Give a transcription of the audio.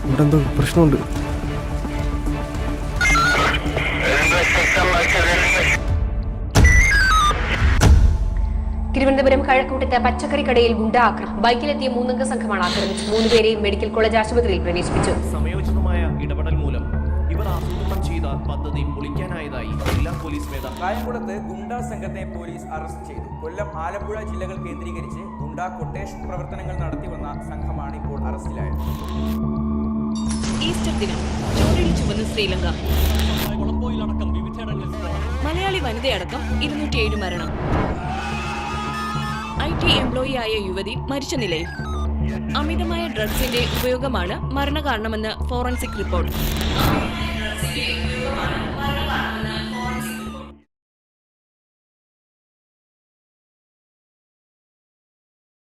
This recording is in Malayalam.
ഇവിടെ എന്തോ പ്രശ്നമുണ്ട്. തിരുവനന്തപുരം കഴക്കൂട്ടത്ത് പച്ചക്കറി കടയിൽ ഗുണ്ടാക്രമണം. ബൈക്കിലെത്തിയ 3 അംഗ സംഘമാണ് ആക്രമിച്ചത്. 3 പേരെയും മെഡിക്കൽ കോളേജ് ആശുപത്രിയിൽ പ്രവേശിപ്പിച്ചു. സമയോചിതമായ ഇടപെടൽ മൂലം ഇവർ ആസൂത്രണം ചെയ്ത പദ്ധതി പൊളിക്കാനായതായി ജില്ലാ പോലീസ് മേധാവി. കായംകുളത്ത് ഗുണ്ടാ സംഘത്തെ പോലീസ് അറസ്റ്റ് ചെയ്തു. കൊല്ലം, ആലപ്പുഴ ജില്ലകൾ കേന്ദ്രീകരിച്ച് ഗുണ്ടാ കൊട്ടേഷൻ പ്രവർത്തനങ്ങൾ നടത്തിവന്ന സംഘമാണ് ഇപ്പോൾ അറസ്റ്റിലായത്. ഈസ്റ്റർ ദിനം ചോരയിൽ ചുവന്ന ശ്രീലങ്ക. മലയാളി വനിതയടക്കം 207 മരണം. IT എംപ്ലോയിയായ യുവതി മരിച്ച നിലയിൽ. അമിതമായ ഡ്രഗ്സിന്റെ ഉപയോഗമാണ് മരണകാരണമെന്ന് ഫോറൻസിക് റിപ്പോർട്ട്.